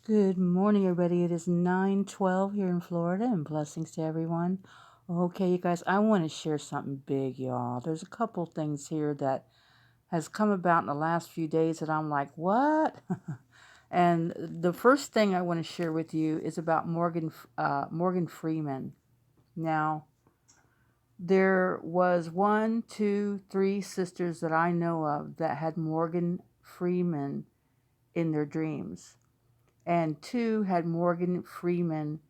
Good morning, everybody. It is 9:12 here in Florida, and blessings to everyone. Okay, you guys, I want to share something big, y'all. There's a couple things here that has come about in the last few days that I'm like, what? And the first thing I want to share with you is about Morgan Freeman. Now, there was one, two, three sisters that I know of that had Morgan Freeman in their dreams, and two had Morgan Freeman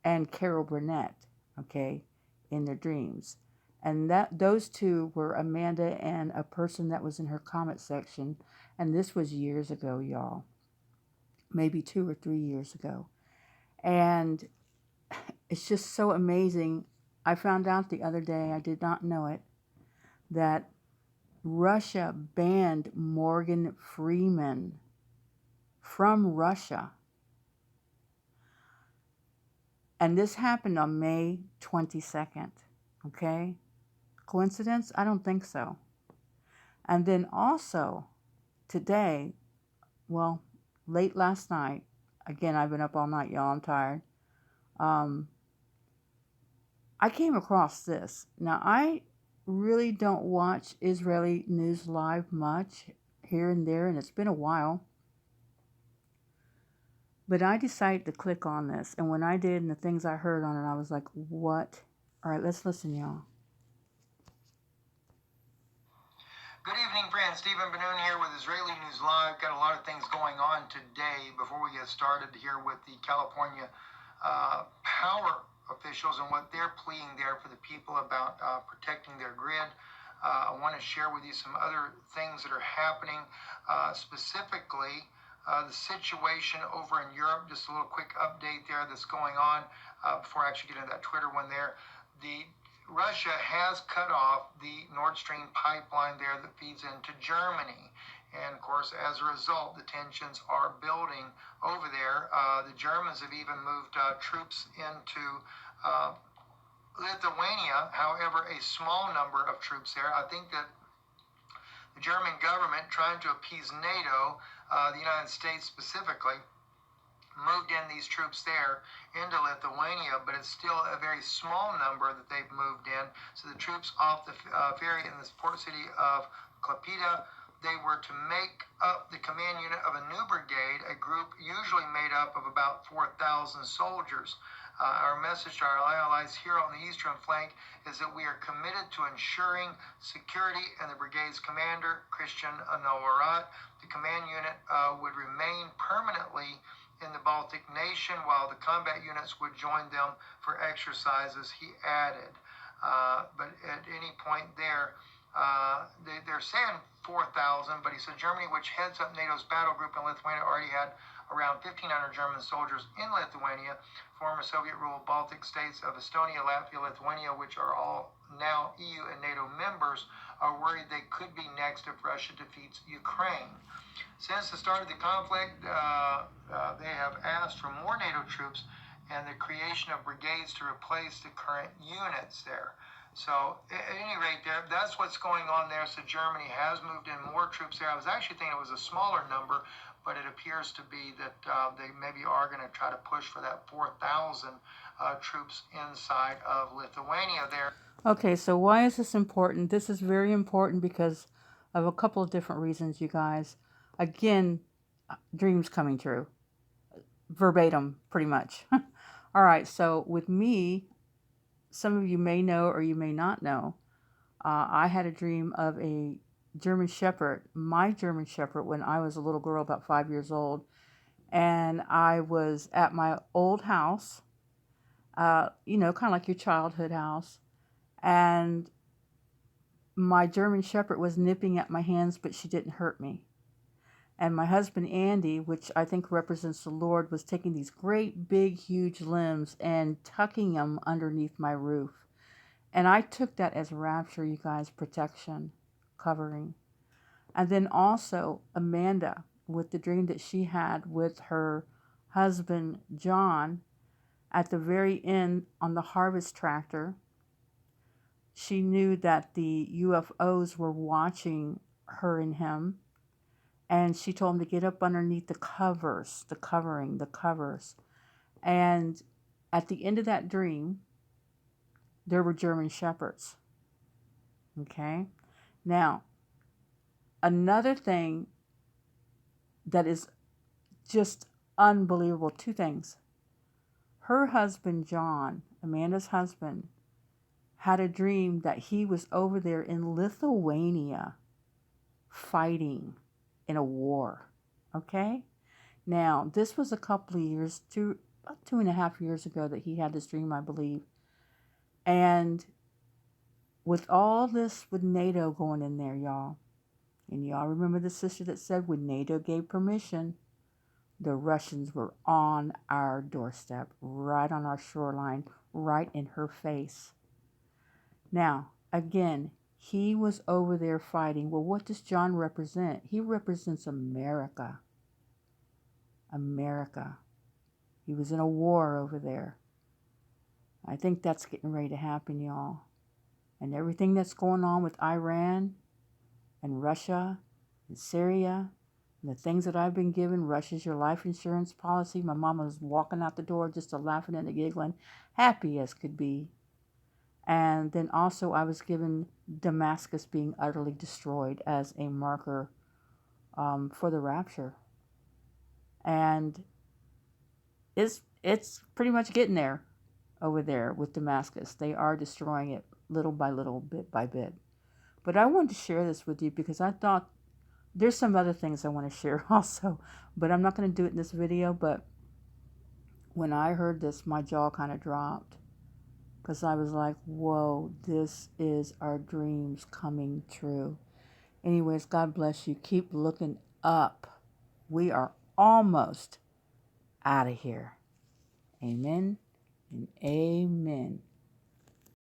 and Carol Burnett, okay, in their dreams. And that those two were Amanda and a person that was in her comment section. And this was years ago, y'all. Maybe 2 or 3 years ago. And it's just so amazing. I found out the other day, I did not know it, that Russia banned Morgan Freeman from Russia. And this happened on May 22nd, okay? Coincidence? I don't think so. And then also today, well, late last night, again, I've been up all night, y'all, I'm tired. I came across this. Now, I really don't watch Israeli news live much here and there, and it's been a while. But I decided to click on this, and when I did and the things I heard on it, I was like, what? All right, let's listen, y'all. Good evening, friends. Stephen Benoon here with Israeli News Live. Got a lot of things going on today. Before we get started here with the California power officials and what they're pleading there for the people about protecting their grid, I want to share with you some other things that are happening, specifically the situation over in Europe. Just a little quick update there that's going on before I actually get into that Twitter one there. Russia has cut off the Nord Stream pipeline there that feeds into Germany. And of course, as a result, the tensions are building over there. The Germans have even moved troops into Lithuania, however, a small number of troops there. I think that the German government, trying to appease NATO, the United States specifically, moved in these troops there into Lithuania, but it's still a very small number that they've moved in. So the troops off the ferry in this port city of Klaipėda, they were to make up the command unit of a new brigade, a group usually made up of about 4,000 soldiers. Our message to our allies here on the eastern flank is that we are committed to ensuring security, and the brigade's commander, Christian Nowarat, the command unit would remain permanently in the Baltic nation, while the combat units would join them for exercises, he added. But at any point there, they're saying 4,000, but he said Germany, which heads up NATO's battle group in Lithuania, already had around 1,500 German soldiers in Lithuania. Former Soviet-ruled Baltic states of Estonia, Latvia, Lithuania, which are all now EU and NATO members, are worried they could be next if Russia defeats Ukraine. Since the start of the conflict, they have asked for more NATO troops and the creation of brigades to replace the current units there. So at any rate, that's what's going on there. So Germany has moved in more troops there. I was actually thinking it was a smaller number, but it appears to be that they maybe are going to try to push for that 4,000 troops inside of Lithuania there. Okay, so why is this important? This is very important because of a couple of different reasons, you guys. Again, dreams coming true. Verbatim, pretty much. All right, so with me, some of you may know or you may not know, I had a dream of a German Shepherd, my German Shepherd, when I was a little girl, about 5 years old. And I was at my old house, kind of like your childhood house. And my German Shepherd was nipping at my hands, but she didn't hurt me. And my husband, Andy, which I think represents the Lord, was taking these great, big, huge limbs and tucking them underneath my roof. And I took that as rapture, you guys, protection, covering. And then also Amanda, with the dream that she had with her husband, John, at the very end on the harvest tractor, she knew that the UFOs were watching her and him. And she told him to get up underneath the covers, the covers. And at the end of that dream, there were German shepherds. Okay? Now, another thing that is just unbelievable, two things. Her husband, John, Amanda's husband, had a dream that he was over there in Lithuania fighting in a war. Okay? Now, this was a couple of years, about 2.5 years ago that he had this dream, I believe. And with all this, with NATO going in there, y'all, and y'all remember the sister that said when NATO gave permission, the Russians were on our doorstep, right on our shoreline, right in her face. Now, again, he was over there fighting. Well, what does John represent? He represents America. America. He was in a war over there. I think that's getting ready to happen, y'all. And everything that's going on with Iran and Russia and Syria and the things that I've been given, Russia's your life insurance policy. My mama was walking out the door just laughing and giggling, happy as could be. And then also I was given Damascus being utterly destroyed as a marker for the rapture. And it's pretty much getting there over there with Damascus. They are destroying it little by little, bit by bit. But I wanted to share this with you because I thought there's some other things I want to share also, but I'm not going to do it in this video. But when I heard this, my jaw kind of dropped because I was like, whoa, this is our dreams coming true. Anyways, God bless you. Keep looking up. We are almost out of here. Amen and amen.